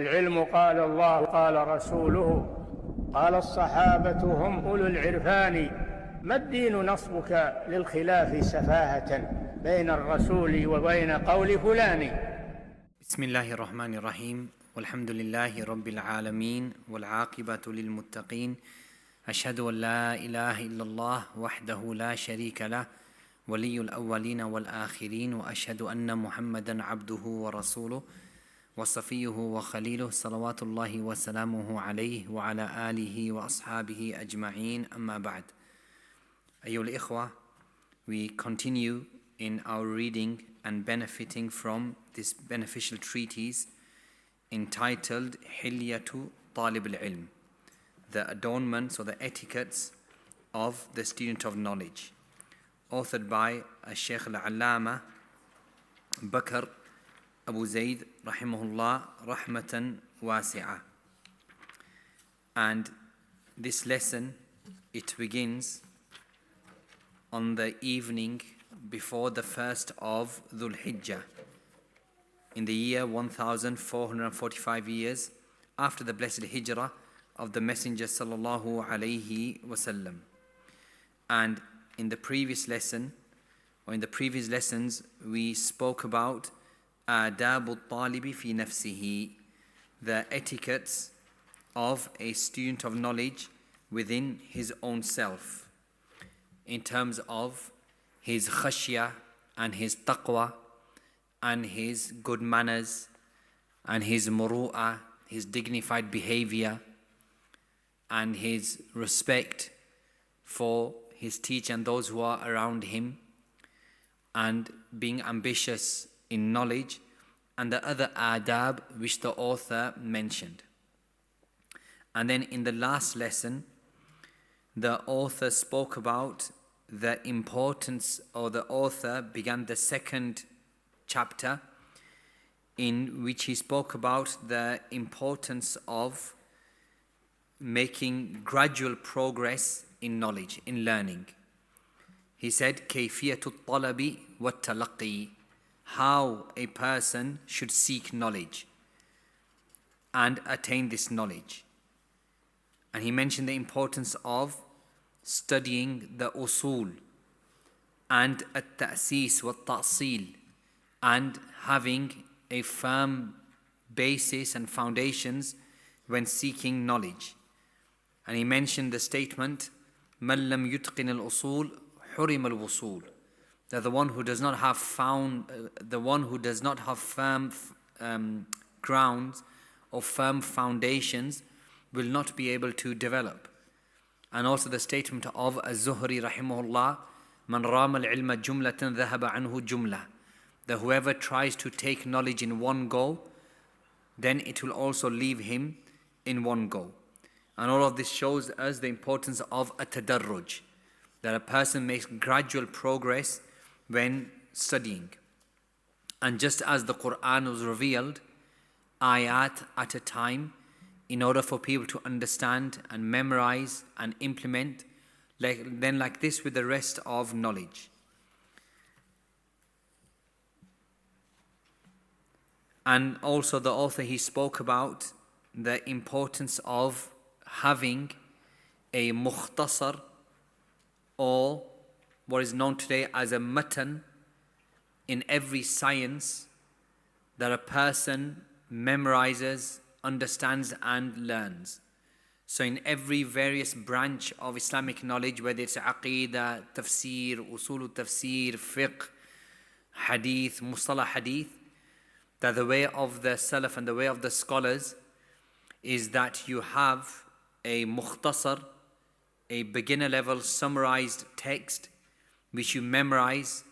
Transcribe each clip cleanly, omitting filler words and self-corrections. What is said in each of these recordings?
العلم قال الله قال رسوله قال الصحابة هم أولو العرفان ما الدين نصبك للخلاف سفاهة بين الرسول وبين قول فلان. بسم الله الرحمن الرحيم والحمد لله رب العالمين والعاقبة للمتقين أشهد أن لا إله إلا الله وحده لا شريك له ولي الأولين والآخرين وأشهد أن محمدا عبده ورسوله وصفيه وخليله صلوات الله وسلامه عليه وعلى آله وأصحابه أجمعين أما بعد. أيها الإخوة, we continue in our reading and benefiting from this beneficial treatise entitled Ḥilyat Ṭālib al-ʿIlm, the adornments or the etiquettes of the student of knowledge, authored by Shaykh Bakr Abu Zayd رحمه rahmatan wasi'ah. And this lesson, it begins on the evening before the first of Dhul Hijjah, in the year 1445 years after the blessed Hijrah of the Messenger sallallahu alayhi wasallam. And in the previous lesson, or in the previous lessons, we spoke about آداب الطالب في نفسه, the etiquettes of a student of knowledge within his own self, in terms of his khashya and his taqwa and his good manners and his muru'ah, his dignified behavior and his respect for his teacher and those who are around him, and being ambitious in knowledge, and the other adab which the author mentioned. And then in the last lesson, the author spoke about the importance, or the author began the second chapter in which he spoke about the importance of making gradual progress in knowledge, in learning. He said, كيفية الطلب والتلقي, how a person should seek knowledge and attain this knowledge. And he mentioned the importance of studying the usul and al-Tasees wal-Ta'sil, and having a firm basis and foundations when seeking knowledge. And he mentioned the statement, مَنْ لَمْ يُتْقِنِ الْأُصُولِ حُرِمَ الْوُصُولِ, that the one who does not have firm grounds or firm foundations will not be able to develop. And also the statement of Az-Zuhri rahimahullah, man rama al-ilma jumlatan dhahaba anhu jumla, that whoever tries to take knowledge in one go, then it will also leave him in one go. And all of this shows us the importance of a tadarruj, that a person makes gradual progress when studying. And just as the Quran was revealed ayat at a time in order for people to understand and memorize and implement, like this with the rest of knowledge. And also the author, he spoke about the importance of having a mukhtasar, or what is known today as a matan, in every science that a person memorizes, understands and learns. So in every various branch of Islamic knowledge, whether it's aqidah, tafsir, usul tafsir, fiqh, hadith, mustalah hadith, that the way of the salaf and the way of the scholars is that you have a mukhtasar, a beginner level summarized text which you memorize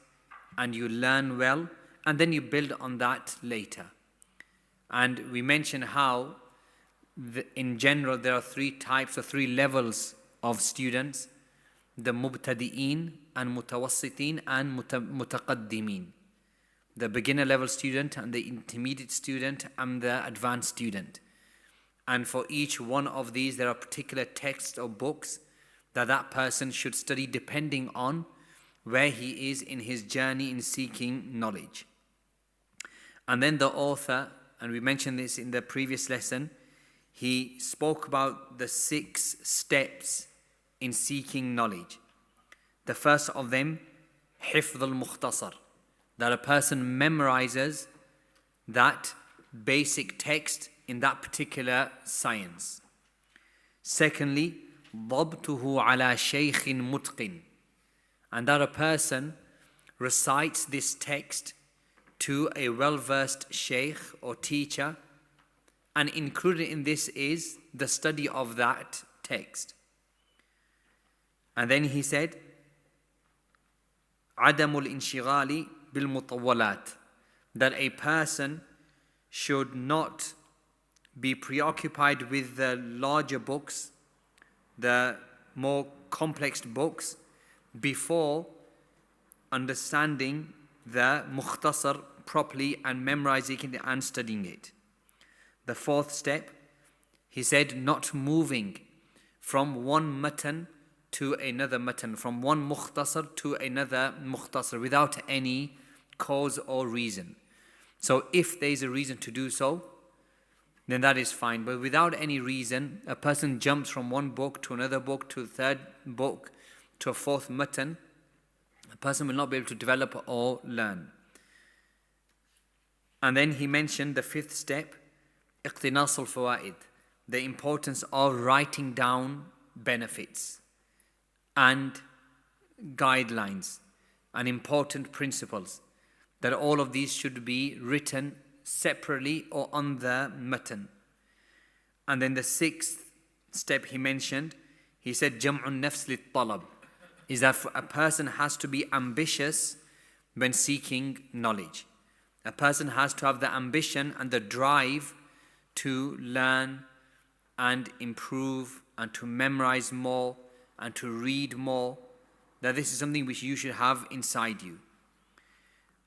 and you learn well, and then you build on that later. And we mentioned how in general there are three types or three levels of students: the mubtadi'een and mutawassiteen and mutaqaddimin, the beginner level student and the intermediate student and the advanced student. And for each one of these there are particular texts or books that person should study depending on where he is in his journey in seeking knowledge. And then the author and we mentioned this in the previous lesson, he spoke about the 6 steps in seeking knowledge. The first of them, حفظ المختصر, that a person memorizes that basic text in that particular science. Secondly, ضبطه على شيخ متقن, and that a person recites this text to a well-versed sheikh or teacher, and included in this is the study of that text. And then he said, عدم الانشغال بالمطولات, that a person should not be preoccupied with the larger books, the more complex books, before understanding the mukhtasar properly and memorizing it and studying it. The 4th step, he said, not moving from one matan to another matan, from one mukhtasar to another mukhtasar, without any cause or reason. So if there is a reason to do so, then that is fine. But without any reason, a person jumps from one book to another book to a 3rd book to a 4th matan, a person will not be able to develop or learn. And then he mentioned the 5th step, اقتناص الفوائد, the importance of writing down benefits and guidelines and important principles, that all of these should be written separately or on the matan. And then the 6th step he mentioned, he said جمع النفس للطلب, is that a person has to be ambitious when seeking knowledge. A person has to have the ambition and the drive to learn and improve and to memorize more and to read more, that this is something which you should have inside you.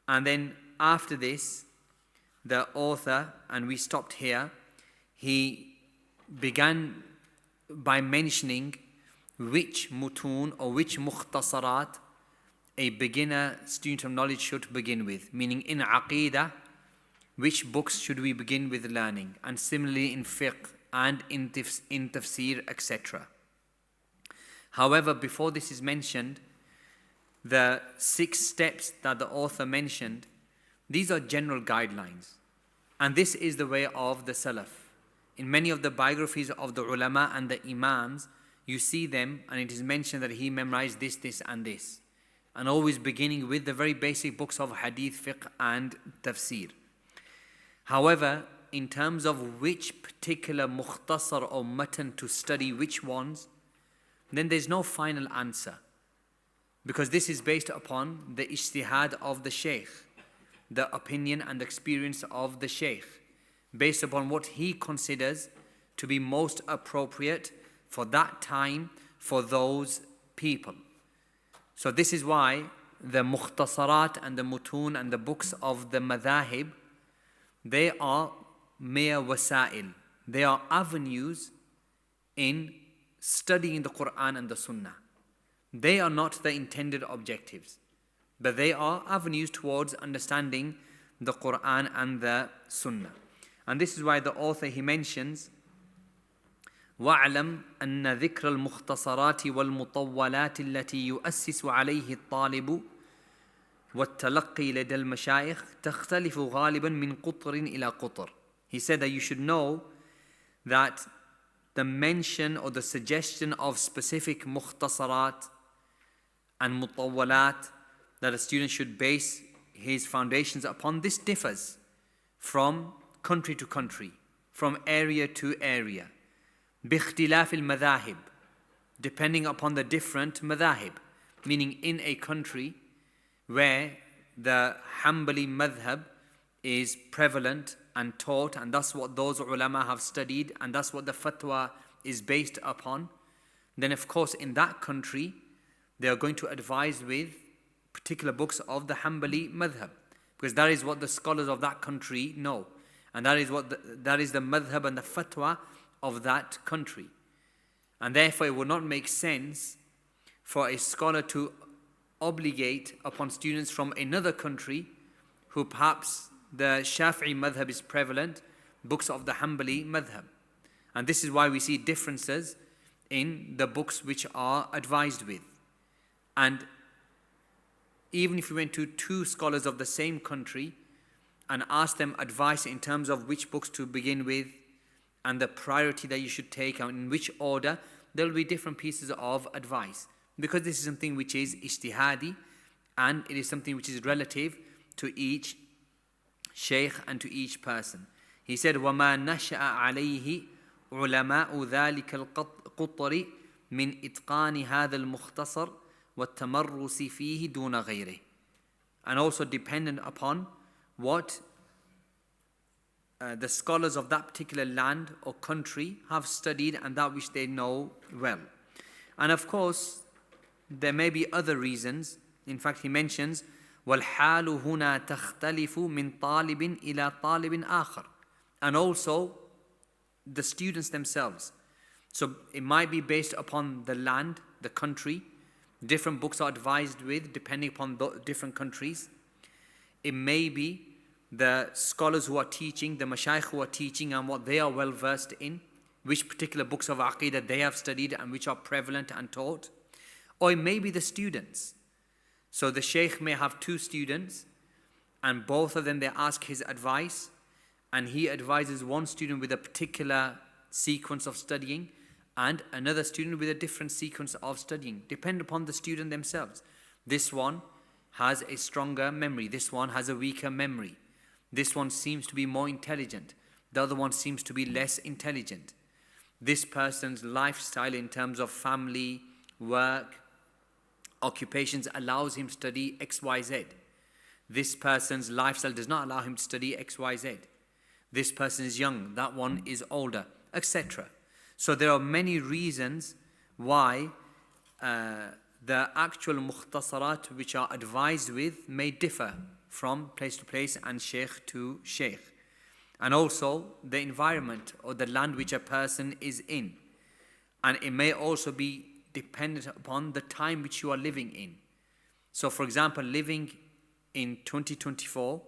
And then after this, the author, and we stopped here, he began by mentioning which mutun or which mukhtasarat a beginner student of knowledge should begin with. Meaning in aqeedah, which books should we begin with learning? And similarly in fiqh and in tafseer, etc. However, before this is mentioned, the 6 steps that the author mentioned, these are general guidelines. And this is the way of the Salaf. In many of the biographies of the ulama and the imams, you see them and it is mentioned that he memorized this, this and this. And always beginning with the very basic books of Hadeeth, Fiqh and Tafseer. However, in terms of which particular mukhtasar or matan to study, which ones, then there's no final answer. Because this is based upon the ijtihad of the sheikh, the opinion and experience of the sheikh, based upon what he considers to be most appropriate for that time, for those people. So this is why the mukhtasarat and the mutun and the books of the madhahib, they are mere wasa'il. They are avenues in studying the Quran and the Sunnah. They are not the intended objectives, but they are avenues towards understanding the Quran and the Sunnah. And this is why the author, he mentions, وَاعْلَمْ أَنَّ ذِكْرَ الْمُخْتَصَرَاتِ وَالْمُطَوَّلَاتِ الَّتِي يُؤَسِّسُ عَلَيْهِ الطَّالِبُ وَالتَّلَقِّي لَدَى الْمَشَايِخِ تَخْتَلِفُ غَالِبًا مِنْ قُطْرٍ إِلَى قُطْرٍ. He said that you should know that the mention or the suggestion of specific mukhtasarat and mutawwalat that a student should base his foundations upon, this differs from country to country, from area to area. باختلاف المذاهب, depending upon the different madhahib, meaning in a country where the Hanbali madhab is prevalent and taught, and that's what those ulama have studied, and that's what the fatwa is based upon, then of course in that country they are going to advise with particular books of the Hanbali madhab, because that is what the scholars of that country know, and that is the madhab and the fatwa of that country. And therefore it would not make sense for a scholar to obligate upon students from another country who perhaps the Shafi'i madhab is prevalent, books of the Hanbali madhab. And this is why we see differences in the books which are advised with. And even if you went to two scholars of the same country and asked them advice in terms of which books to begin with and the priority that you should take and in which order, there will be different pieces of advice. Because this is something which is ijtihadi and it is something which is relative to each shaykh and to each person. He said, وَمَا نَشَأَ عَلَيْهِ عُلَمَاءُ ذَلِكَ الْقُطْرِ مِنْ إِتْقَانِ هَذَا الْمُخْتَصَرِ وَالتَّمَرُّسِ فِيهِ دُونَ غَيْرِهِ. And also dependent upon what the scholars of that particular land or country have studied and that which they know well. And of course, there may be other reasons. In fact, he mentions, وَالْحَالُ هُنَا تَخْتَلِفُ مِنْ طَالِبٍ إِلَى طَالِبٍ آخَرٍ. And also, the students themselves. So it might be based upon the land, the country. Different books are advised with depending upon the different countries. It may be the scholars who are teaching, the mashayikh who are teaching and what they are well versed in, which particular books of aqeedah they have studied and which are prevalent and taught. Or it may be the students. So the shaykh may have two students and both of them they ask his advice and he advises one student with a particular sequence of studying and another student with a different sequence of studying, depend upon the student themselves. This one has a stronger memory, this one has a weaker memory. This one seems to be more intelligent, the other one seems to be less intelligent. This person's lifestyle in terms of family, work, occupations allows him to study XYZ. This person's lifestyle does not allow him to study XYZ. This person is young, that one is older, etc. So there are many reasons why the actual mukhtasarat which are advised with may differ from place to place and shaykh to shaykh. And also the environment or the land which a person is in. And it may also be dependent upon the time which you are living in. So for example, living in 2024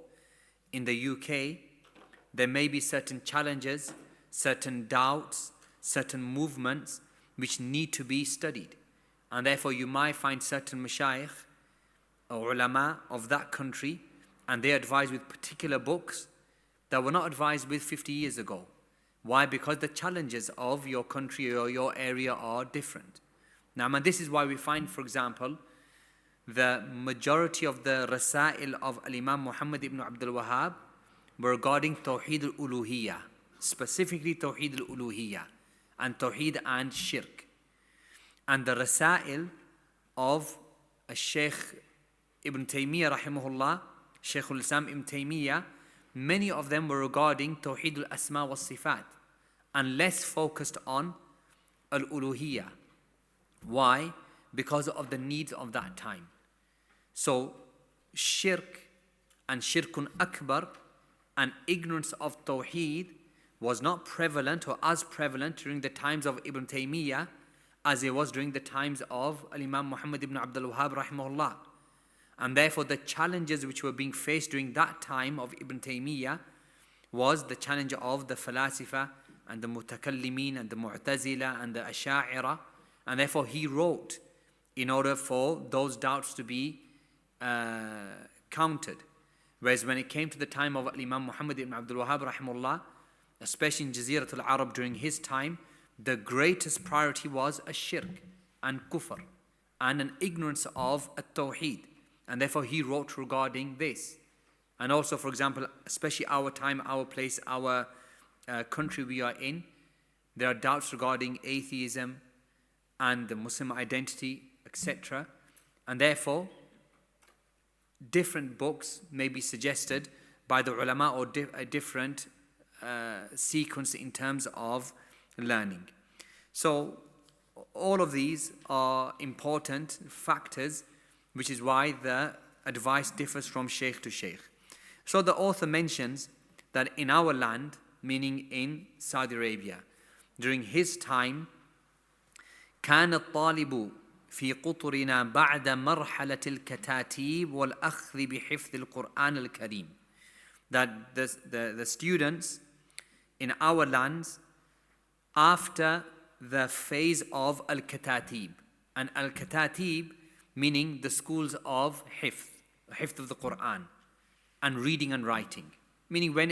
in the UK, there may be certain challenges, certain doubts, certain movements which need to be studied. And therefore you might find certain mashayikh or ulama of that country and they advise with particular books that were not advised with 50 years ago. Why? Because the challenges of your country or your area are different. Now, and this is why we find, for example, the majority of the rasail of al-Imam Muhammad ibn Abdul Wahhab were regarding Tawheed al-Uluhiyyah, specifically Tawheed al-Uluhiyyah, and Tawheed and Shirk. And the rasail of Shaykh Ibn Taymiyyah rahimahullah, Shaykh al-Islam Ibn Taymiyyah, many of them were regarding Tawheed al-Asmaء والصفات and less focused on al-Uluhiyyah. Why? Because of the needs of that time. So shirk and shirkun akbar and ignorance of Tawheed was not prevalent or as prevalent during the times of Ibn Taymiyyah as it was during the times of Imam Muhammad ibn Abdul Wahhab rahimahullah. And therefore the challenges which were being faced during that time of Ibn Taymiyyah was the challenge of the falasifa and the mutakallimin and the mu'tazila and the asha'ira. And therefore he wrote in order for those doubts to be countered. Whereas when it came to the time of Imam Muhammad ibn Abdul Wahhab rahimahullah, especially in Jazirat al-Arab during his time, the greatest priority was a shirk and kufr and an ignorance of at-Tawheed. And therefore he wrote regarding this. And also, for example, especially our time, our place, our country we are in, there are doubts regarding atheism and the Muslim identity, etc. And therefore, different books may be suggested by the ulama or a different sequence in terms of learning. So all of these are important factors, which is why the advice differs from shaykh to shaykh. So the author mentions that in our land, meaning in Saudi Arabia, during his time, كان الطالب في قطرنا بعد مرحلة الكتاتيب والأخذ بحفظ القرآن الكريم. that the students in our lands, after the phase of al-katatib, and al-katatib meaning the schools of hifth of the Quran, and reading and writing. Meaning when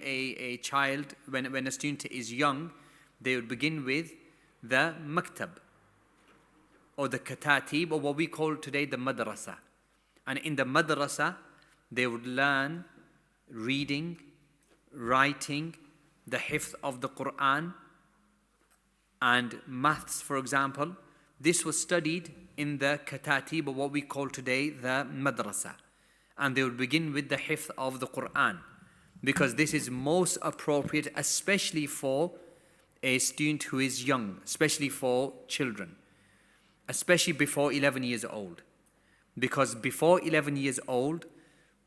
a child, when a student is young, they would begin with the maktab, or the katatib, or what we call today the madrasa. And in the madrasa, they would learn reading, writing, the hifth of the Quran, and maths, for example. This was studied in the katatib, or what we call today the madrasa. And they would begin with the hifth of the Quran, because this is most appropriate, especially for a student who is young, especially for children, especially before 11 years old. Because before 11 years old,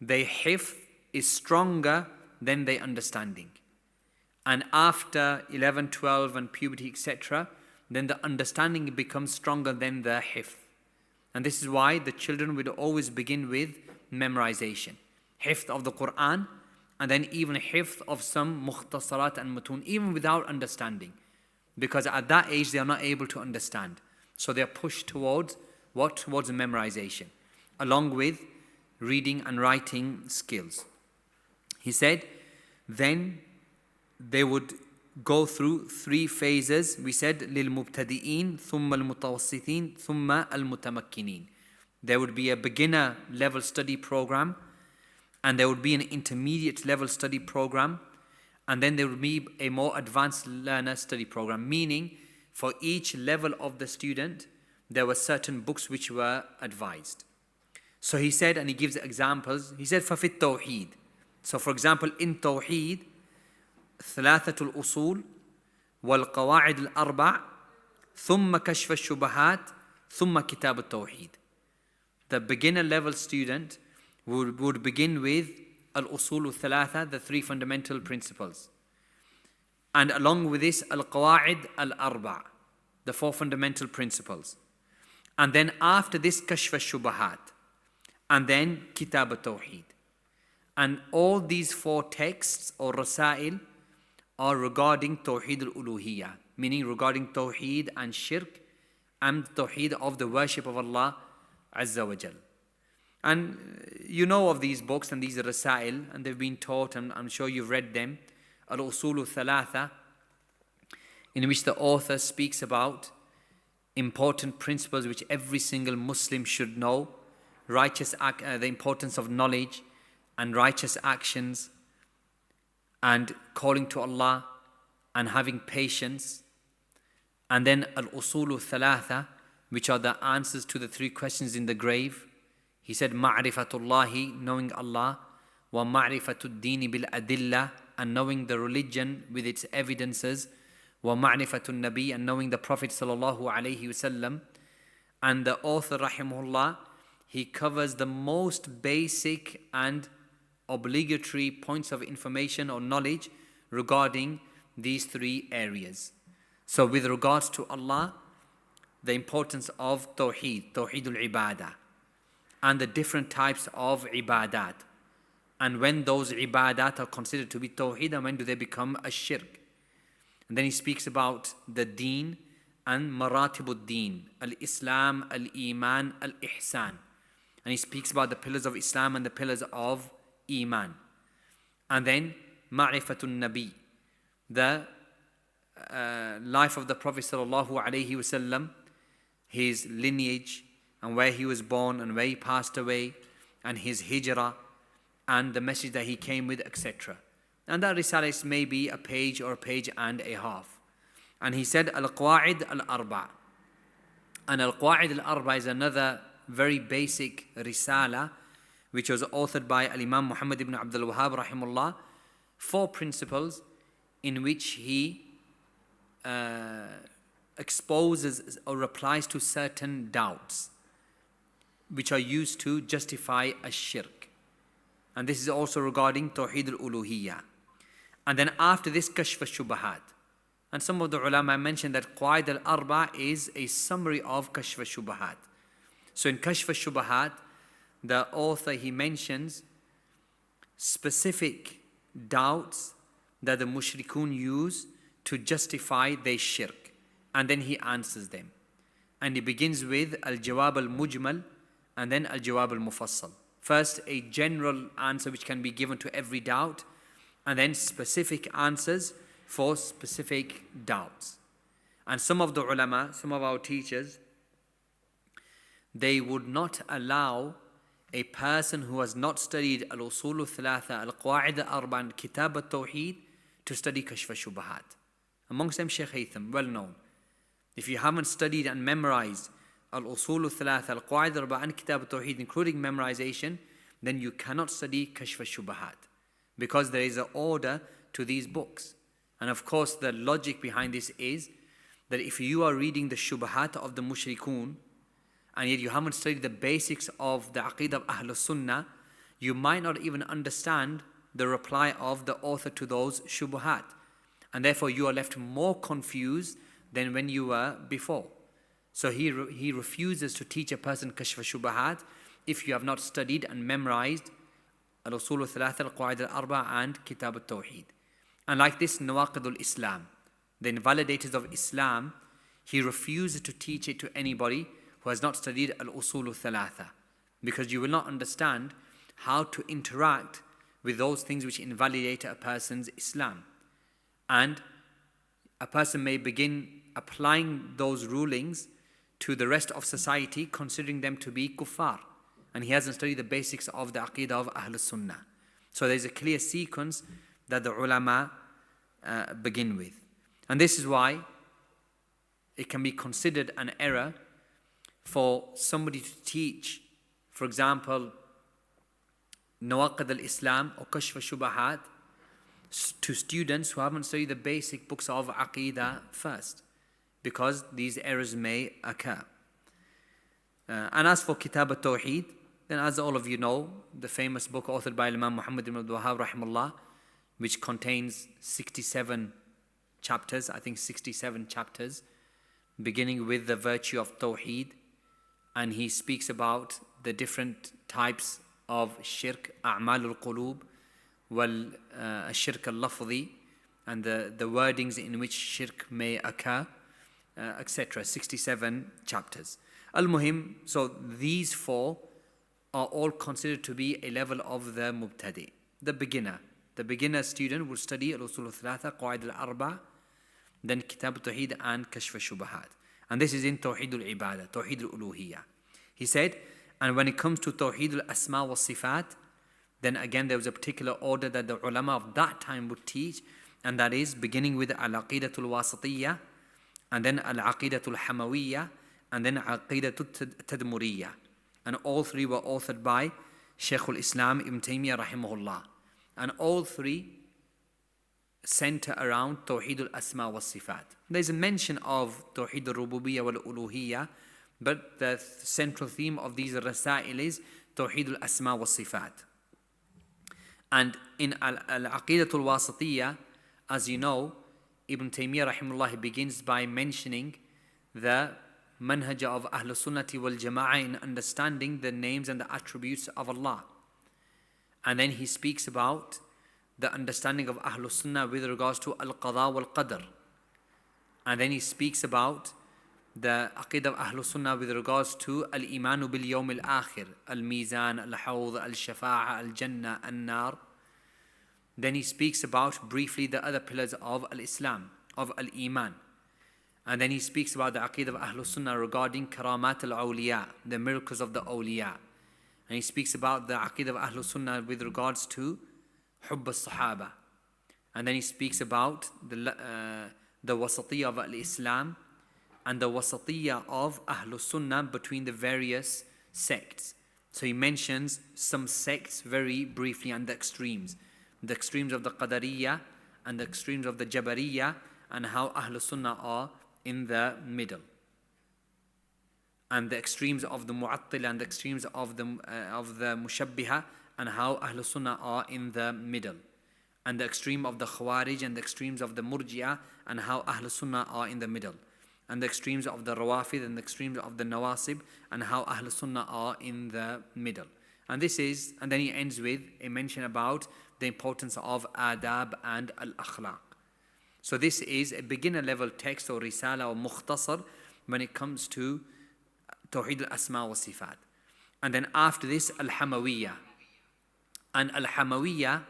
their hifth is stronger than their understanding. And after 11, 12 and puberty, etc., then the understanding becomes stronger than the hifth. And this is why the children would always begin with memorization. Hifth of the Quran, and then even hifth of some mukhtasarat and mutun, even without understanding. Because at that age they are not able to understand. So they are pushed towards what? Towards memorization, along with reading and writing skills. He said, then they would go through 3 phases. We said, لِلْمُبْتَدِئِينَ ثُمَّ الْمُتَوَسِّطِينَ ثُمَّ الْمُتَمَكِّنِينَ. There would be a beginner level study program, and there would be an intermediate level study program, and then there would be a more advanced learner study program. Meaning, for each level of the student, there were certain books which were advised. So he said, and he gives examples, he said, فَفِي التوحيد. So for example, in Tawheed, ثلاثة الأصول والقواعد الأربع ثم كشف الشبهات ثم كتاب التوحيد. The beginner level student would begin with al-usul al-thalatha, the 3 fundamental principles. And along with this, al-qawaid al-arba', the 4 fundamental principles. And then after this, kashf al-shubahat. And then kitab al-tawheed. And all these 4 texts or rasail are regarding Tawheed al-uluhiyya, meaning regarding Tawheed and shirk, and Tawheed of the worship of Allah Azza wa Jal. And you know of these books and these rasail, and they've been taught, and I'm sure you've read them. Al-Usul al-Thalatha, in which the author speaks about important principles which every single Muslim should know, the importance of knowledge and righteous actions, and calling to Allah, and having patience. And then Al-Usul al-Thalatha, which are the answers to the 3 questions in the grave. He said, Ma'rifatullahi, knowing Allah, wa ma'rifatud dini bil adilla, and knowing the religion with its evidences, wa ma'rifatun nabi, and knowing the Prophet sallallahu alaihi wasallam. And the author rahimahullah, he covers the most basic and obligatory points of information or knowledge regarding these 3 areas. So with regards to Allah, the importance of Tawheed, Tawheedul Ibadah, and the different types of Ibadat, and when those Ibadat are considered to be Tawheed, and when do they become a shirk. And then he speaks about the Deen and Maratibud Deen, Al-Islam, Al-Iman, Al-Ihsan. And he speaks about the pillars of Islam and the pillars of Iman. And then Ma'rifatun Nabi, the life of the Prophet sallallahu alaihi wasallam, his lineage, and where he was born and where he passed away, and his hijrah, and the message that he came with, etc. And that risalah may be a page or a page and a half. And he said, Al-Qawaid al-Arba'. And Al-Qawaid al-Arba' is another very basic risala, which was authored by Al-Imam Muhammad ibn Abdul Wahhab rahimullah, 4 principles in which he exposes or replies to certain doubts which are used to justify a shirk. And this is also regarding Tawheed al-Uluhiyya. And then after this, Kashf al-Shubahat. And some of the ulama mentioned that Qawaid al-Arba is a summary of Kashf al-Shubahat. So in Kashf al-Shubahat, the author, he mentions specific doubts that the mushrikun use to justify their shirk. And then he answers them. And he begins with al-jawab al-mujmal and then al-jawab al-mufassal. First, a general answer which can be given to every doubt, and then specific answers for specific doubts. And some of the ulama, some of our teachers, they would not allow a person who has not studied al-usul al-thalatha, al-qawaid al-arba, and kitab al-tawheed to study kashf al-shubahat. Amongst them Shaykh Haytham, well known. If you haven't studied and memorized al-usul al-thalatha, al-qawaid al-arba, and kitab al-tawheed, including memorization, then you cannot study kashf al-shubahat, because there is an order to these books. And of course the logic behind this is that if you are reading the shubahat of the mushrikun, and yet you haven't studied the basics of the aqeedah of Ahlul Sunnah, you might not even understand the reply of the author to those shubahat. And therefore you are left more confused than when you were before. So he refuses to teach a person kashf shubahat if you have not studied and memorized al-usul al-thalatha, al-qawaid al-arba, and kitab al-tawheed. And like this, nawaqid al-Islam, the invalidators of Islam, he refuses to teach it to anybody who has not studied al-usul al-thalatha, because you will not understand how to interact with those things which invalidate a person's Islam. And a person may begin applying those rulings to the rest of society, considering them to be kuffar, and he hasn't studied the basics of the aqeedah of Ahlul Sunnah. So there's a clear sequence that the ulama begin with. And this is why it can be considered an error for somebody to teach, for example, Nawaqid al-Islam or Kashf al-Shubahat to students who haven't studied the basic books of Aqeedah first, because these errors may occur. And as for Kitab al-Tawheed, then as all of you know, the famous book authored by Imam Muhammad ibn Abdul Wahhab rahimahullah, which contains 67 chapters, I think 67 chapters, beginning with the virtue of Tawheed, and he speaks about the different types of shirk, a'mal al-qulub, wal shirk al-lafzi, and the wordings in which shirk may occur, etc. 67 chapters. Al-Muhim, so these four are all considered to be a level of the mubtadi, the beginner. The beginner student will study al-usul al-thalatha, qawaid al-arba, then kitab al-tawheed and kashf al-shubahat. And this is in Tawheed al-ibadah, Tawheed al-uluhiyah. He said, and when it comes to Tawheed al-asma wal-sifat, then again there was a particular order that the ulama of that time would teach, and that is beginning with al-aqidatul wasatiyah, and then al-aqidatul hamawiyah, and then aqidatul tadmuriyah. And all three were authored by Shaykh al-Islam Ibn Taymiyyah rahimahullah. And all three center around Tawheed al-asma wal-sifat. There's a mention of Tawheed al-rububiyyah wal-uluhiyyah, but the central theme of these rasail is Tawheed al-asma wal-sifat. And in al-aqidatul wasatiyah, as you know, Ibn Taymiyyah rahimahullah begins by mentioning the manhaj of Ahlul Sunnati wal Jama'ah in understanding the names and the attributes of Allah. And then he speaks about the understanding of Ahlul Sunnah with regards to al-qada wal-qadr. And then he speaks about the aqidah of Ahlul Sunnah with regards to al-imanu bil-yawm al-akhir, al-mizan, al-hawd, al-shafa'ah, al-jannah, al-nar. Then he speaks about briefly the other pillars of al-Islam, of al-iman. And then he speaks about the aqidah of Ahlul Sunnah regarding karamat al-awliya, the miracles of the awliya. And he speaks about the aqidah of Ahlul Sunnah with regards to hubb al-sahaba. And then he speaks about the wasatiyah of al-Islam and the wasatiyah of Ahlul Sunnah between the various sects. So he mentions some sects very briefly and the extremes of the Qadariyah and the extremes of the Jabariyah, and how Ahlul Sunnah are in the middle, and the extremes of the Mu'attila and the extremes of the Mushabbiha, and how Ahlul Sunnah are in the middle, and the extreme of the Khawarij and the extremes of the Murji'ah, and how Ahlul Sunnah are in the middle, and the extremes of the Rawafid and the extremes of the Nawasib, and how Ahlul Sunnah are in the middle. And then he ends with a mention about the importance of adab and al-akhlaq. So this is a beginner level text or risala or mukhtasar when it comes to Tawheed al-Asma wa Sifat. And then after this, al-Hamawiyya. And al-Hamawiyya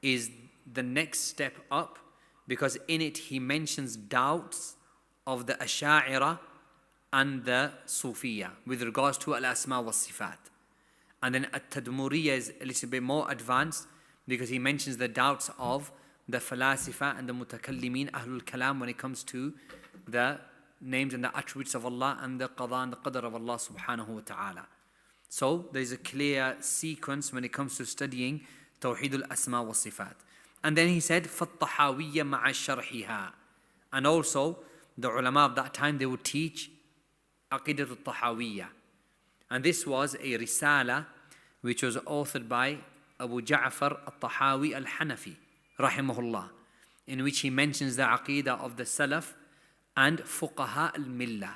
is the next step up, because in it he mentions doubts of the Asha'ira and the Sufiyya with regards to al-Asma wa Sifat. And then at-Tadmuriyya is a little bit more advanced, because he mentions the doubts of the Falasifa and the Mutakallimin, Ahlul Kalam, when it comes to the names and the attributes of Allah and the Qadha and the Qadr of Allah subhanahu wa ta'ala. So there is a clear sequence when it comes to studying Tawheed al-Asma wa Sifat. And then he said, فَالطَّحَاوِيَّ مَعَ شَرْحِهَا. And also, the ulama of that time, they would teach Aqidat al-Tahawiyya. And this was a risala which was authored by Abu Ja'far al-Tahawi al-Hanafi, rahimahullah, in which he mentions the Aqidah of the Salaf and Fuqaha al-Millah.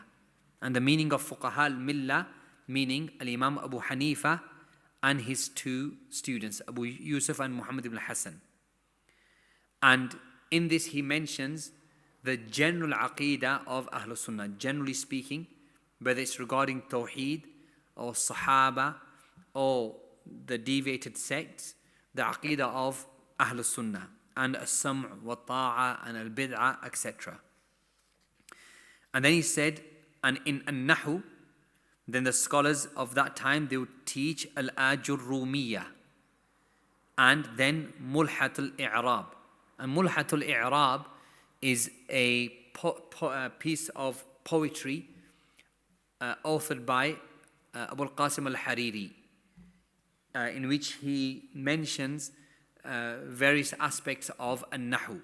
And the meaning of Fuqaha al-Millah, meaning al-Imam Abu Hanifa and his two students, Abu Yusuf and Muhammad ibn Hassan. And in this he mentions the general Aqidah of Ahlul Sunnah, generally speaking, whether it's regarding Tawheed or Sahaba or the deviated sects, the Aqidah of Ahlul Sunnah and as-Sam' wa Ta'a and al-Bid'ah, etc. And then he said, and in al-Nahw, then the scholars of that time, they would teach al-Ajurrumiyya and then Mulhat al-I'rab. And Mulhat al-I'rab is a piece of poetry authored by Abu al-Qasim al-Hariri, in which he mentions various aspects of al-Nahw.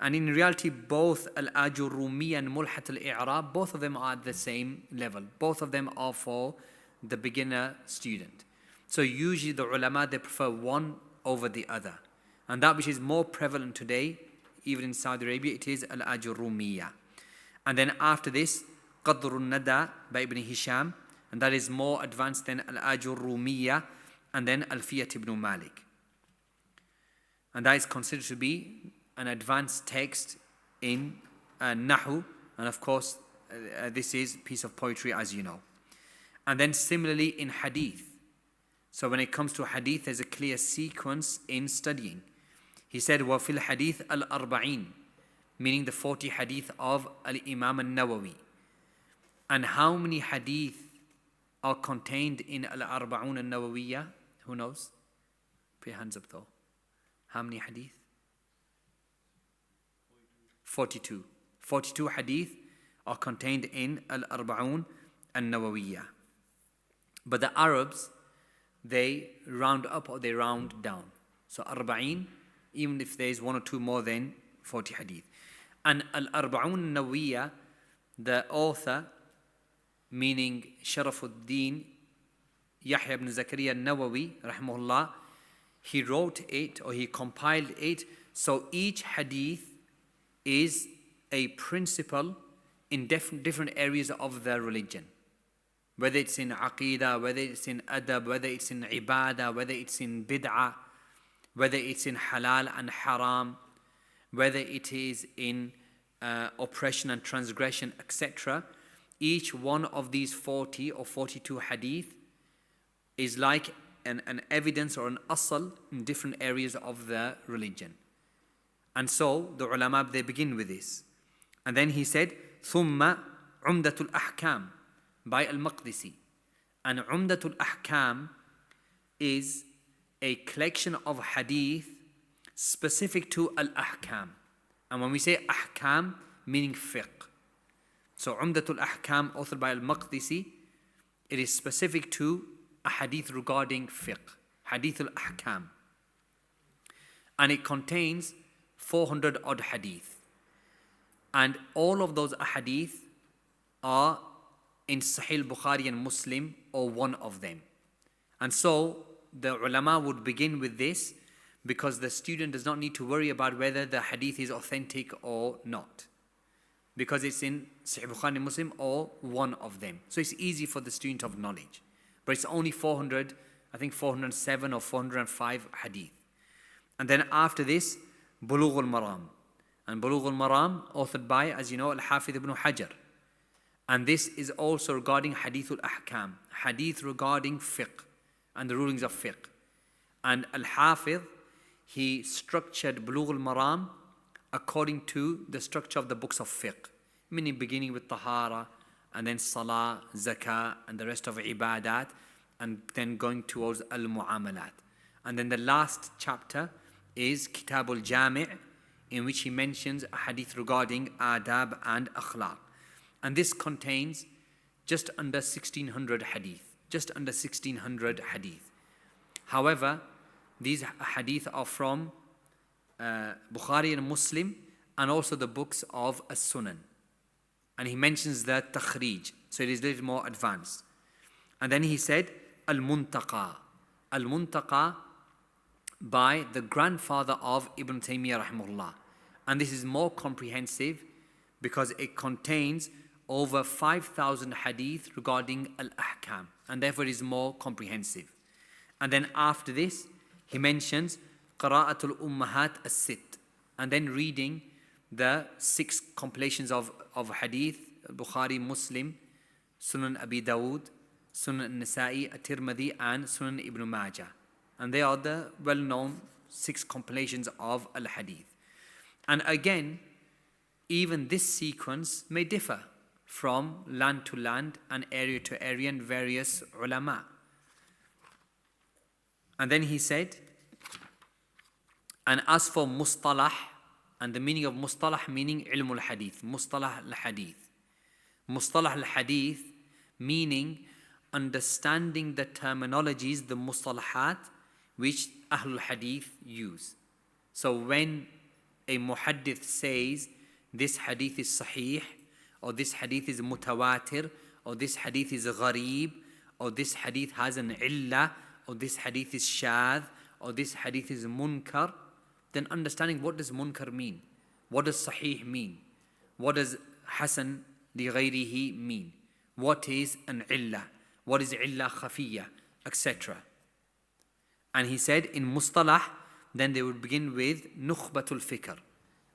And in reality, both al-Ajurrumi and Mulhat al-I'rab, both of them are at the same level. Both of them are for the beginner student. So usually the ulama, they prefer one over the other. And that which is more prevalent today, even in Saudi Arabia, it is al-Ajurrumiyya. And then after this, Qadrun Nada by Ibn Hisham, and that is more advanced than al-Ajurrumiyya, and then Alfiyat ibn Malik. And that is considered to be an advanced text in Nahu, and of course this is a piece of poetry, as you know. And then similarly in Hadith. So when it comes to Hadith, there's a clear sequence in studying. He said, وَفِي الْحَدِيث الْأَرْبَعِينَ, meaning the 40 Hadith of Al-Imam al-Nawawi. And how many Hadith are contained in Al-Arba'un al-Nawawiyya? Who knows? Put your hands up though. How many Hadith? 42. 42 Hadith are contained in Al-Arba'un al-Nawawiyya. But the Arabs, they round up or they round down. So Arba'in, even if there is one or two more than 40 Hadith. And Al-Arba'un al-Nawawiyya, the author, meaning Sharafuddin Yahya ibn Zakaria al-Nawawi, rahimahullah, he wrote it or he compiled it. So each Hadith is a principle in different areas of the religion. Whether it's in Aqidah, whether it's in Adab, whether it's in Ibadah, whether it's in Bid'ah, whether it's in Halal and Haram, whether it is in oppression and transgression, etc. Each one of these 40 or 42 Hadith is like an evidence or an asal in different areas of the religion. And so the ulama, they begin with this. And then he said, ثُمَّ عُمْدَةُ الْأَحْكَامِ by al-Maqdisi. And Umdatul Ahkam is a collection of hadith specific to al-Ahkam. And when we say Ahkam, meaning fiqh. So Umdatul Ahkam, authored by al-Maqdisi, it is specific to a hadith regarding fiqh, Hadith al-Ahkam. And it contains 400 odd hadith. And all of those hadith are in Sahih Bukhari and Muslim, or one of them. And so the ulama would begin with this because the student does not need to worry about whether the hadith is authentic or not, because it's in Sahih Bukhari and Muslim or one of them. So it's easy for the student of knowledge. But it's only 400 I think 407 or 405 hadith. And then after this, Bulugh al-Maram. And Bulugh al-Maram, authored by, as you know, al-Hafidh ibn Hajar. And this is also regarding Hadith al-Ahkam, hadith regarding fiqh and the rulings of fiqh. And al-Hafidh, he structured Bulugh al-Maram according to the structure of the books of fiqh, meaning beginning with Tahara, and then Salah, Zakah, and the rest of Ibadat, and then going towards Al-Mu'amalat. And then the last chapter is Kitab al-Jami', in which he mentions a hadith regarding Adab and Akhlaq. And this contains just under 1600 hadith, just under 1600 hadith. However, these hadith are from Bukhari and Muslim, and also the books of As-Sunan. And he mentions the takhrij, so it is a little more advanced. And then he said, Al-Muntaqa. Al-Muntaqa by the grandfather of Ibn Taymiyyah rahimahullah. And this is more comprehensive because it contains over 5,000 hadith regarding al-ahkam, and therefore it is more comprehensive. And then after this, he mentions Qira'atul Ummahat as-Sitt, and then reading the 6 compilations of hadith, Bukhari, Muslim, Sunan Abi Dawud, Sunan Nasa'i, At-Tirmidhi, and Sunan Ibn Majah. And they are the well-known 6 compilations of al-hadith. And again, even this sequence may differ from land to land and area to area and various ulama. And then he said, and as for mustalah, and the meaning of mustalah meaning ilm al-hadith, mustalah al-hadith. Mustalah al-hadith meaning understanding the terminologies, the mustalahat, which Ahlul Hadith use. So when a muhaddith says this hadith is sahih, or this hadith is mutawatir, or this hadith is gharib, or this hadith has an illah, or this hadith is shadh, or this hadith is munkar, then understanding what does munkar mean, what does sahih mean, what does hasan li ghayrihi mean, what is an illah, what is illah khafiyya, etc. And he said in mustalah, then they would begin with nukhbatul fikr.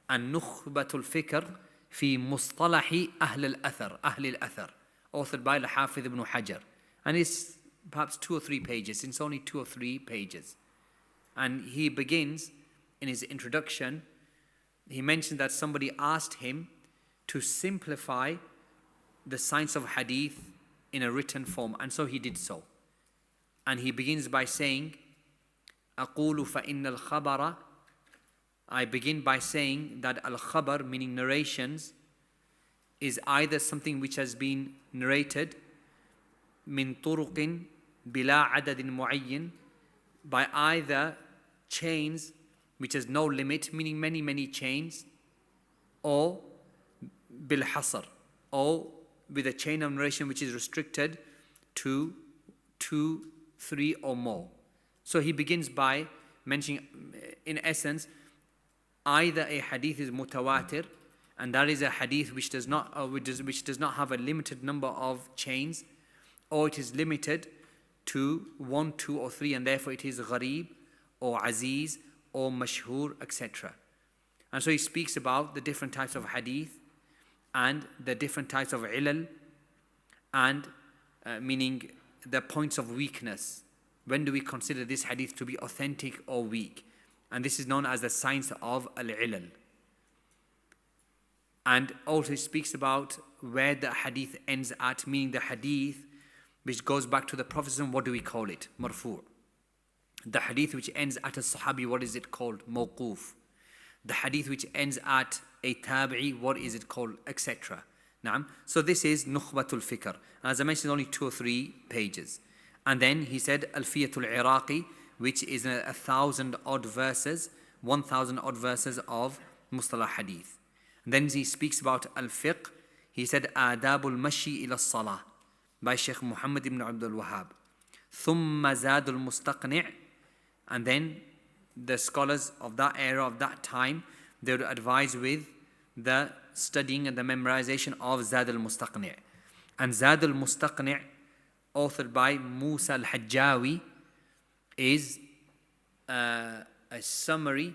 And nukhbatul fikr fi mustalahi ahl al-athar, authored by al-Hafidh ibn Hajar. And it's perhaps 2 or 3 pages. It's only 2 or 3 pages. And he begins in his introduction, he mentioned that somebody asked him to simplify the science of hadith in a written form, and so he did so. And he begins by saying, أقول فإن الخبر, I begin by saying that al-khabar, meaning narrations, is either something which has been narrated min turuqin bila adadin mu'ayyin, by either chains which has no limit, meaning many chains, or bil hasr, or with a chain of narration which is restricted to 2, 3 or more. So he begins by mentioning, in essence, either a hadith is mutawatir, and that is a hadith which does not have a limited number of chains, or it is limited to 1, 2 or 3, and therefore it is gharib or aziz or mashhur, etc. And so he speaks about the different types of hadith and the different types of ilal, and meaning the points of weakness. When do we consider this hadith to be authentic or weak? And this is known as the science of al-ilal. And also he speaks about where the hadith ends at, meaning the hadith which goes back to the Prophet, what do we call it? Marfu'. The hadith which ends at a sahabi, what is it called? Mawquf. The hadith which ends at a tabi'i, what is it called? Etc. So this is nukhbatul fikr. As I mentioned, only 2 or 3 pages. And then he said Alfiyatul Iraqi, which is 1,000 odd verses, 1,000 odd verses of Mustalah Hadith. And then he speaks about Al-Fiqh. He said Adabul Mashi ila Salah by Shaykh Muhammad ibn Abdul Wahhab. Thumma Zadul Mustaqni'. And then the scholars of that era, of that time, they would advise with the studying and the memorization of Zad al-Mustaqni'. And Zad al-Mustaqni', authored by Musa al-Hajjawi, is a summary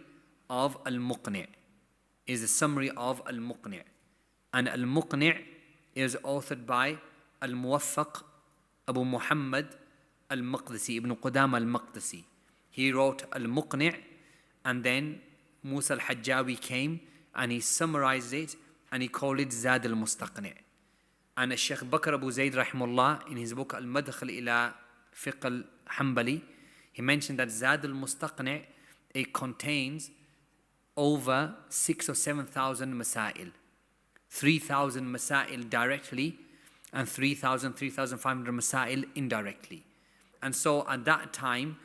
of al-Muqni'. Is a summary of al-Muqni'. And al-Muqni' is authored by al-Muwaffaq Abu Muhammad al-Maqdisi, Ibn Qudama al-Maqdisi. He wrote al-Muqni', and then Musa al-Hajjawi came and he summarized it and he called it Zad al-Mustaqni'. And Shaykh Bakr Abu Zayd rahimahullah, in his book Al-Madkhal ila Fiqh al-Hanbali, he mentioned that Zad al-Mustaqni', it contains over 6,000 or 7,000 masail. 3,000 masail directly and 3,500 masail indirectly. And so at that time,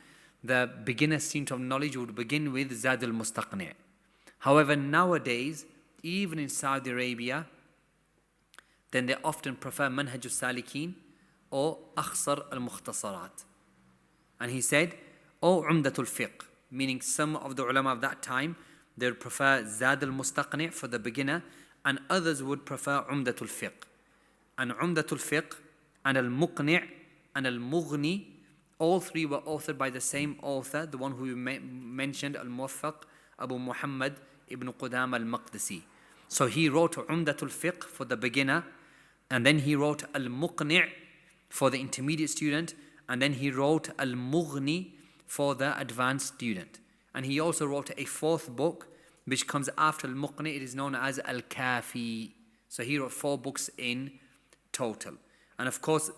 the beginner student of knowledge would begin with Zad al-Mustaqni'. However, nowadays, even in Saudi Arabia, then they often prefer Manhaj al-Salikin or Akhsar al-Mukhtasarat. And he said, or Umdat al-Fiqh, meaning some of the ulama of that time, they would prefer Zad al-Mustaqni' for the beginner, and others would prefer Umdat al-Fiqh. And Umdat al-Fiqh and al-Muqni' and al-Mughni, all three were authored by the same author, the one who we mentioned, al-Muwaffaq Abu Muhammad ibn Qudama al-Maqdisi. So he wrote Umdat al-Fiqh for the beginner, and then he wrote al-Muqni' for the intermediate student, and then he wrote al-Mughni for the advanced student. And he also wrote a fourth book which comes after al-Muqni'. It is known as al-Kafi. So he wrote 4 books in total. And of course,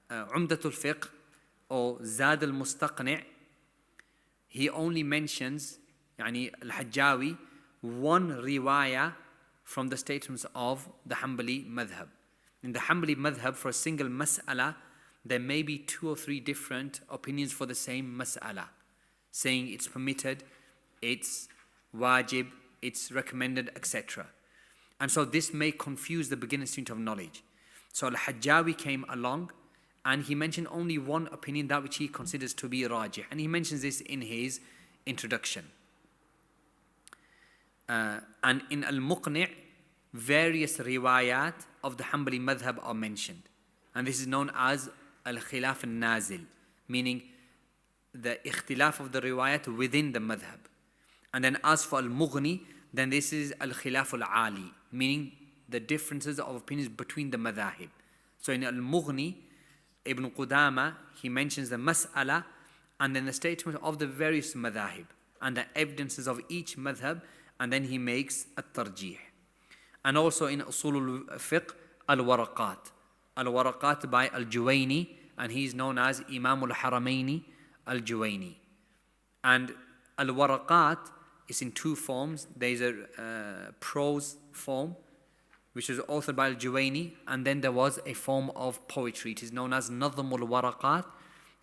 Umdat al-Fiqh or Zad al-Mustaqni', he only mentions, yani al-Hajjawi, one riwayah from the statements of the Hanbali madhab. In the Hanbali madhab, for a single mas'ala, there may be 2 or 3 different opinions for the same mas'ala, saying it's permitted, it's wajib, it's recommended, etc. And so this may confuse the beginner student of knowledge. So al-Hajjawi came along and he mentioned only one opinion, that which he considers to be rajih. And he mentions this in his introduction. And in al-Muqni', various riwayat of the Hanbali madhab are mentioned. And this is known as al-Khilaf al-Nazil, meaning the ikhtilaf of the riwayat within the madhab. And then as for al-Mughni, then this is al-Khilaf al-Ali, meaning the differences of opinions between the madhahib. So in al-Mughni, Ibn Qudama, he mentions the mas'ala and then the statement of the various madhahib and the evidences of each madhab, and then he makes at-tarjih. And also in Asul al-Fiqh, al-Waraqat. Al-Waraqat by al-Juwayni, and he is known as Imam al-Haramaini al-Juwayni. And al-Waraqat is in 2 forms. There is a prose form, which was authored by al-Juwayni, and then there was a form of poetry. It is known as Nadhm al-Waraqat,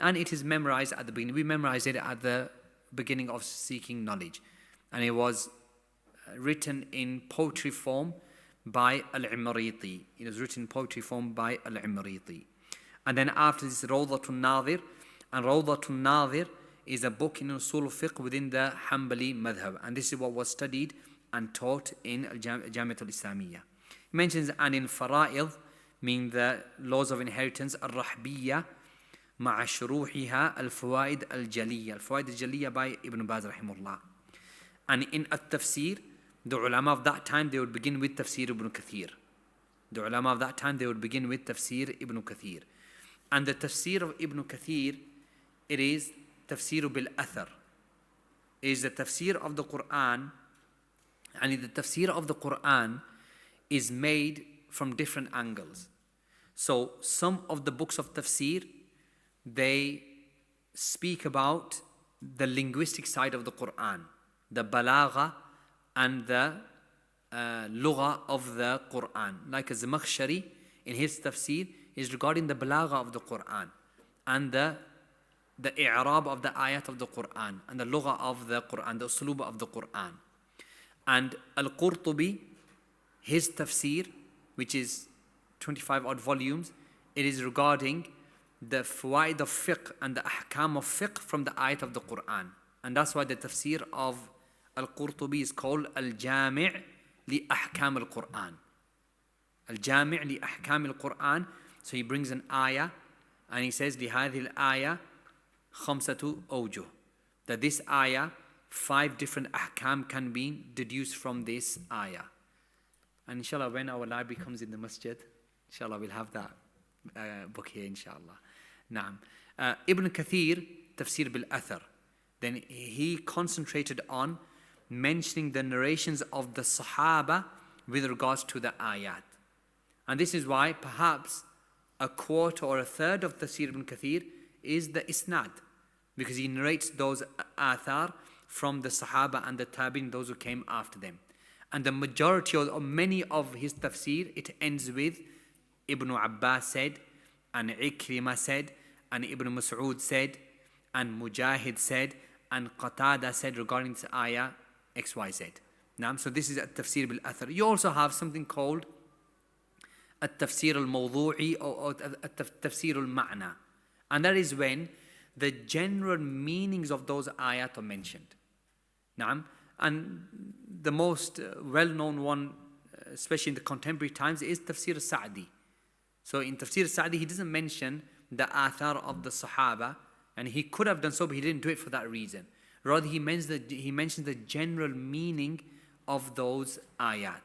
and it is memorized at the beginning. We memorized it at the beginning of seeking knowledge. And it was written in poetry form by al-Imriti. It was written in poetry form by al-Imriti. And then after this, Rawdatun Nadir. And Rawdatun Nadir is a book in Usul al-Fiqh within the Hanbali madhab. And this is what was studied and taught in Jamiat al-Islamiyya. He mentions, and in Fara'id, meaning the laws of inheritance, al-Rahbiyya, مع شروحها الفوائد الجلية. الفوائد الجلية by Ibn Baz rahimahullah. And in At-Tafsir, the ulama of that time, they would begin with Tafsir Ibn Kathir. The ulama of that time, they would begin with Tafsir Ibn Kathir. And the Tafsir of Ibn Kathir, it is Tafsir bil-Athar. It is the Tafsir of the Quran, and the Tafsir of the Quran is made from different angles. So some of the books of Tafsir, they speak about the linguistic side of the Quran, the balagha and the lugha of the Quran. Like Az-Zamakhshari in his tafsir is regarding the balagha of the Quran and the i'rab of the ayat of the Quran and the lugha of the Quran, the uslub of the Quran. And Al-Qurtubi, his tafsir, which is 25 odd volumes, it is regarding the fawaid of fiqh and the ahkam of fiqh from the ayat of the Quran. And that's why the tafsir of Al-Qurtubi is called Al-Jami' li ahkam al-Quran. Al-Jami' li ahkam al-Quran. So he brings an ayah and he says, لهذه الآية خمسة أوجه. That this ayah, 5 different ahkam can be deduced from this ayah. And inshallah, when our library comes in the masjid, inshallah, we'll have that book here, inshallah. Naam. Ibn Kathir, Tafsir bil-Athar. Then he concentrated on mentioning the narrations of the Sahaba with regards to the ayat. And this is why perhaps a quarter or a third of Tafsir Ibn Kathir is the isnad, because he narrates those athar from the Sahaba and the Tabi'in, those who came after them. And the majority or many of his tafsir, it ends with Ibn Abbas said, and Ikrimah said, and Ibn Mas'ud said, and Mujahid said, and Qatada said regarding this ayah XYZ. Now, so this is a tafsir bil-athar. You also have something called a tafsir al-mawdu'i or a tafsir al-ma'na. And that is when the general meanings of those ayat are mentioned. Naam. And the most well-known one, especially in the contemporary times, is Tafsir al-Sa'di. So in Tafsir al-Sa'di, he doesn't mention the athar of the Sahaba, and he could have done so, but he didn't do it for that reason. Rather, he mentions the general meaning of those ayat.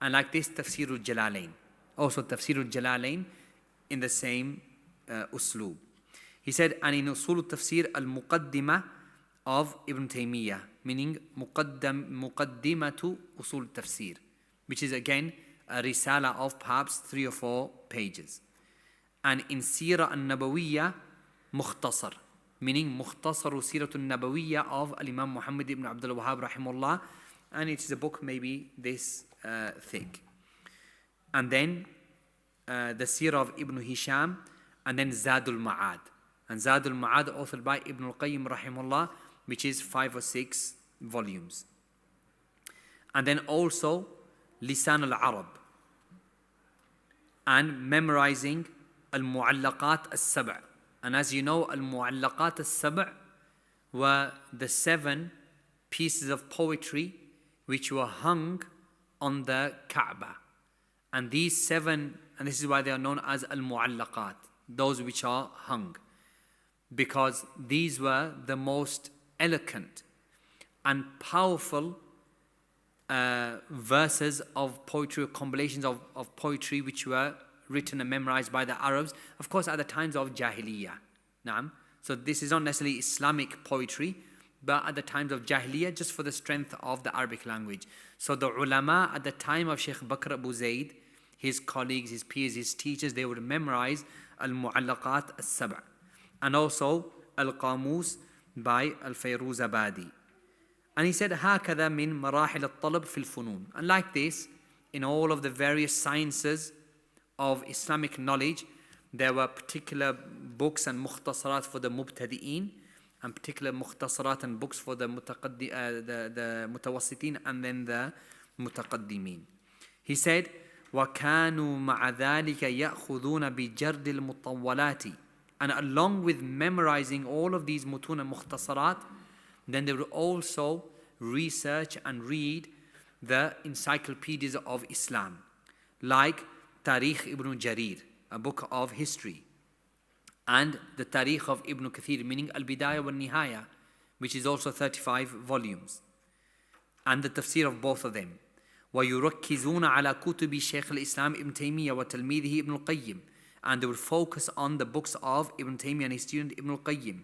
And like this, Tafsir al-Jalalain. Also Tafsir al-Jalalain in the same usloob. He said, and in Usul al-Tafsir al-Muqaddimah of Ibn Taymiyyah, meaning Muqaddimatu Usul al-Tafsir, which is again a risala of perhaps 3 or 4 pages. And in Seerah al-Nabawiyya, Mukhtasar, meaning Mukhtasaru Seerah al-Nabawiyya of Al-Imam Muhammad ibn Abdul Wahhab rahimahullah, and it is a book maybe this thick. And then the Seerah of Ibn Hisham, and then Zadul Ma'ad. And Zadul Ma'ad authored by Ibn al-Qayyim rahimahullah, which is 5 or 6 volumes. And then also Lisan al-Arab, and memorizing al-Mu'allaqat al-Sab'. And as you know, al-Mu'allaqat al-Sab' were the 7 pieces of poetry which were hung on the Kaaba. And these 7, and this is why they are known as al-Mu'allaqat, those which are hung, because these were the most eloquent and powerful verses of poetry, or compilations of poetry which were written and memorized by the Arabs, of course at the times of Jahiliyyah. Naam. So this is not necessarily Islamic poetry, but at the times of Jahiliyyah, just for the strength of the Arabic language. So the ulama at the time of Shaykh Bakr Abu Zayd, his colleagues, his peers, his teachers, they would memorize al-Mu'allaqat al-Sab', and also al-Qamus by al-Fayruz Abadi. And he said, هَكَذَا مِن مَرَاحِلَ الطَّلَبِ فِي الْفُنُونِ. And like this, in all of the various sciences of Islamic knowledge, there were particular books and mukhtasarat for the mubtadi'een, and particular mukhtasarat and books for the mutawassitin and then the mutaqaddimin. He said, وَكَانُوا مَعَ ذَلِكَ يَأْخُذُونَ بِجَرْدِ الْمُطَوَّلَاتِ. And along with memorizing all of these mutun and mukhtasarat, then they would also research and read the encyclopedias of Islam, like Tarikh Ibn Jarir, a book of history, and the Tarikh of Ibn Kathir, meaning Al-Bidayah wa Nihaya, which is also 35 volumes, and the tafsir of both of them. وَيُرَكِّزُونَ عَلَى كُتُبِ شَيْخِ الْإِسْلَامِ Ibn Taymiyyah وَتَلْمِيذِهِ Ibn al-Qayyim. And they would focus on the books of Ibn Taymiyyah and his student Ibn al-Qayyim,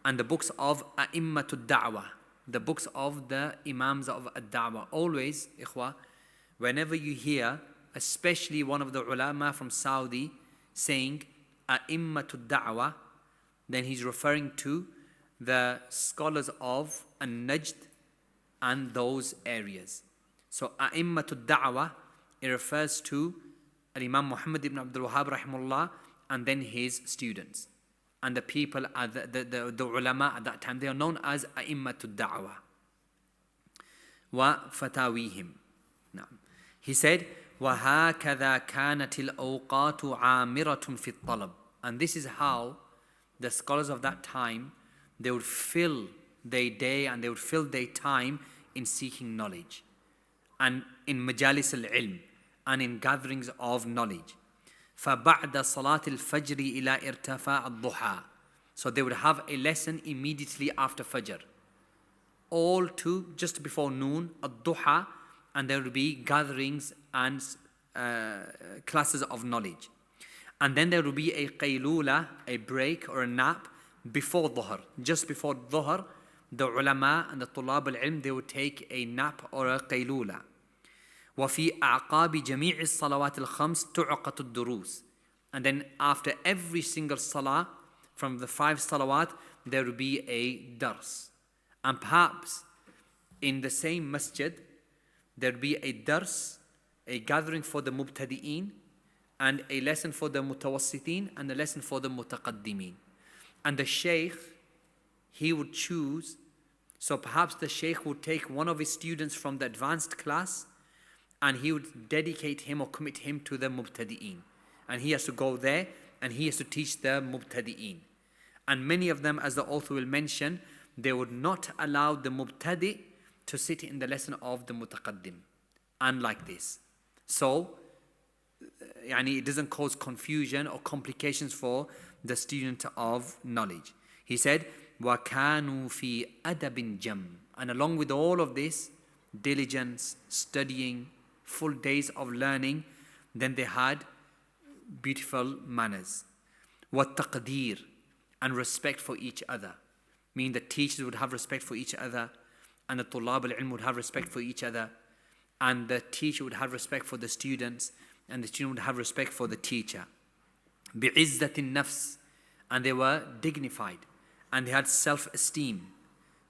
and the books of A'immatul Da'wah, the books of the Imams of Ad-Da'wah. Always, ikhwa, whenever you hear, especially one of the ulama from Saudi saying A'immatul Da'wah, then he's referring to the scholars of An-Najd and those areas. So A'immatul Da'wah, it refers to Imam Muhammad ibn Abdul Wahhab rahimahullah, and then his students. And the people, the ulama at that time, they are known as A'immatul Da'wah wa fatawihim. Now, he said, وَهَكَذَا كَانَتِ الْأَوْقَاتُ عَامِرَةٌ فِي الطَّلَبِ. And this is how the scholars of that time, they would fill their day and they would fill their time in seeking knowledge, and in majalis al-ilm, and in gatherings of knowledge. فَبَعْدَ صَلَاةِ الْفَجْرِ إِلَى إِرْتَفَاءِ الضُّحَى. So they would have a lesson immediately after Fajr, all to just before noon, ad-duha, and there would be gatherings and classes of knowledge. And then there would be a qaylula, a break or a nap before dhuhr. Just before dhuhr, the ulama and the tulab al-ilm, they would take a nap or a qaylula. وَفِي أَعْقَابِ جَمِيعِ الصَّلَوَاتِ الْخَمْسِ تُعْقَةُ الدُّرُوسِ. And then after every single salah, from the 5 salawat, there will be a dars. And perhaps in the same masjid, there will be a dars, a gathering for the mubtadi'een, and a lesson for the mutawassiteen, and a lesson for the mutaqaddimeen. And the shaykh, he would choose, so perhaps the shaykh would take one of his students from the advanced class, and he would dedicate him or commit him to the mubtadi'een. And he has to go there, and he has to teach the mubtadi'een. And many of them, as the author will mention, they would not allow the mubtadi' to sit in the lesson of the mutaqaddim. Unlike this. So, it doesn't cause confusion or complications for the student of knowledge. He said, وَكَانُوا فِي أَدَبٍ جَمٍّ. And along with all of this, diligence, studying, full days of learning, then they had beautiful manners. وَالتَّقْدِيرِ. And respect for each other. Meaning the teachers would have respect for each other, and the tulab al-ilm would have respect for each other, and the teacher would have respect for the students, and the student would have respect for the teacher. بِعِزَّةِ النَّفْسِ. And they were dignified, and they had self-esteem.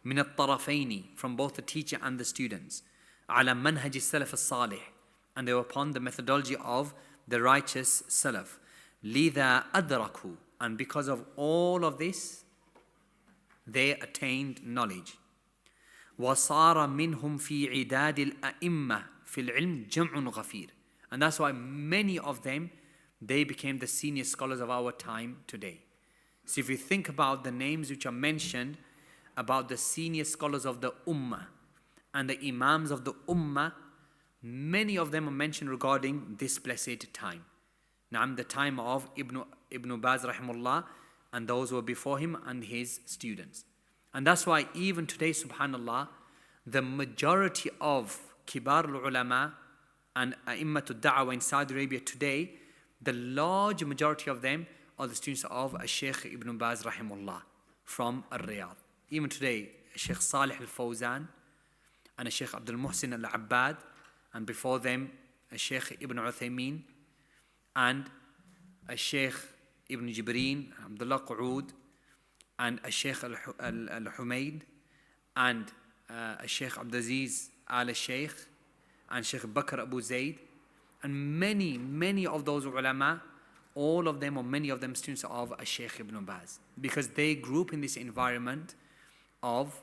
مِنَ الطَّرَفَيْنِ. From both the teacher and the students. عَلَى مَنْهَجِ السَّلَفِ الصَّالِحِ. And they were upon the methodology of the righteous salaf. لِذَا أَدْرَكُوا. And because of all of this, they attained knowledge. وَصَارَ مِنْهُمْ فِي عِدَادِ الْأَئِمَّةِ فِي الْعِلْمِ جَمْعٌ غَفِيرٌ. And that's why many of them, they became the senior scholars of our time today. So if you think about the names which are mentioned about the senior scholars of the ummah and the imams of the ummah, many of them are mentioned regarding this blessed time. Now, the time of Ibn Baz rahimullah, and those who were before him and his students. And that's why even today, subhanallah, the majority of kibar al-ulama and a'immatul da'wah in Saudi Arabia today, the large majority of them are the students of Shaykh Ibn Baz rahimullah from Riyadh. Even today, Shaykh Salih al-Fawzan and Shaykh Abdul Muhsin al-Abbad, and before them, Shaykh Ibn Uthaymeen, and Shaykh Ibn Jibreen, Abdullah Qu'ud, and Shaykh al-Humayd, and Shaykh Abdulaziz al-Shaykh, and Shaykh Bakr Abu Zayd, and many of those ulama, all of them or many of them students of Shaykh Ibn Baz, because they grew up in this environment of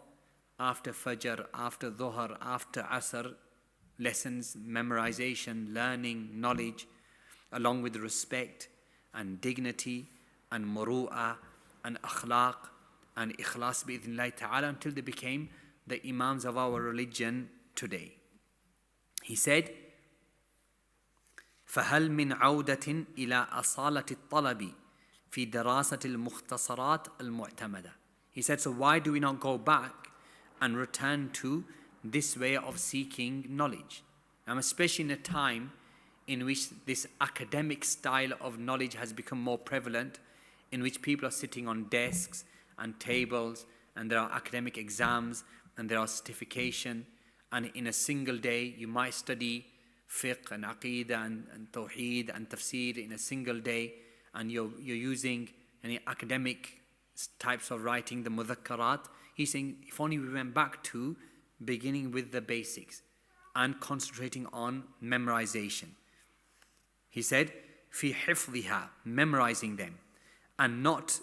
after Fajr, after Dhuhr, after Asr, lessons, memorization, learning, knowledge, along with respect and dignity and muru'ah and akhlaq and ikhlas bi'idhnillahi ta'ala, until they became the imams of our religion today. He said, فَهَلْ مِنْ عَوْدَةٍ إِلَىٰ أَصَالَةِ الطَّلَبِ فِي دَرَاسَةِ الْمُخْتَصَرَاتِ الْمُعْتَمَدَةِ. He said, so why do we not go back and return to this way of seeking knowledge? Especially in a time in which this academic style of knowledge has become more prevalent, in which people are sitting on desks and tables, and there are academic exams, and there are certification, and in a single day you might study fiqh and aqidah and Tawheed and Tafseer in a single day, and you're using any academic types of writing, the mudhakkarat. He's saying, if only we went back to beginning with the basics and concentrating on memorization. He said, fi hifdhiha, memorizing them, and not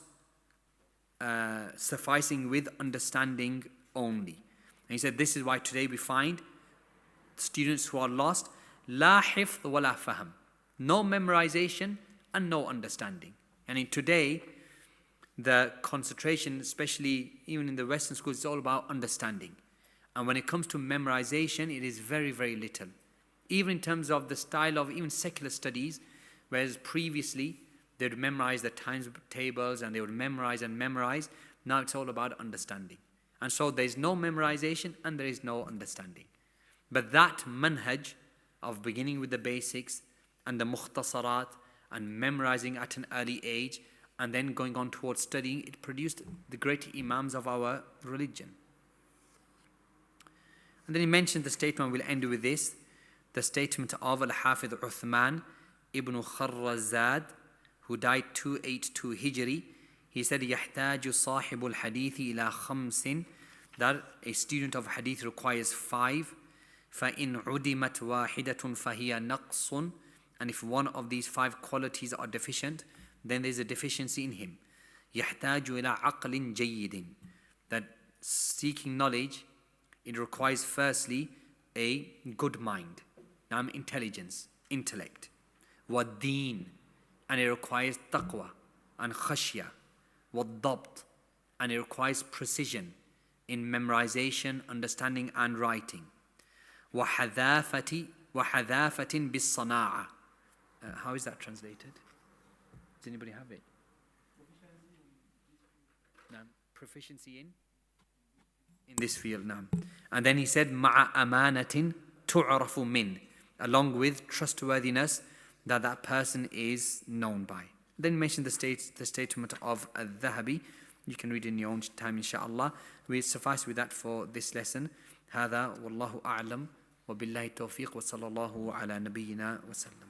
sufficing with understanding only. And he said, this is why today we find students who are lost, la hifdh wa la fahm, no memorization and no understanding. And in today, the concentration, especially even in the Western schools, is all about understanding. And when it comes to memorization, it is very, very little. Even in terms of the style of even secular studies, whereas previously They would memorize the times tables and they would memorize and memorize. Now it's all about understanding. And so there is no memorization and there is no understanding. But that manhaj of beginning with the basics and the mukhtasarat and memorizing at an early age and then going on towards studying, it produced the great imams of our religion. And then he mentioned the statement, we'll end with this, the statement of Al-Hafidh Uthman ibn Kharrazad, who died 282 Hijri. He said, يَحْتَاجُ صَاحِبُ الْحَدِيثِ إِلَى خَمْسٍ, that a student of hadith requires 5. فَإِنْ عُدِمَتْ وَاحِدَةٌ فَهِيَ نَقْصٌ, and if one of these 5 qualities are deficient, then there is a deficiency in him. يَحْتَاجُ إِلَى عَقْلٍ جَيِّدٍ, that seeking knowledge, it requires firstly a good mind, intelligence, intellect. وَالدِّينِ, and it requires taqwa and khashya. وَالضَّبْط, and it requires precision in memorization, understanding and writing. وَحَذَافَةٍ بِالصَّنَاعَةِ, how is that translated? Does anybody have it? Proficiency in this field now. And then he said, مَعَ أَمَانَةٍ تُعْرَفُ مِنْ, along with trustworthiness that that person is known by. Then mention the statement of al-Dhahabi. You can read in your own time, inshallah. We suffice with that for this lesson. هذا والله أعلم وبالله التوفيق وصلى الله على نبينا وسلم.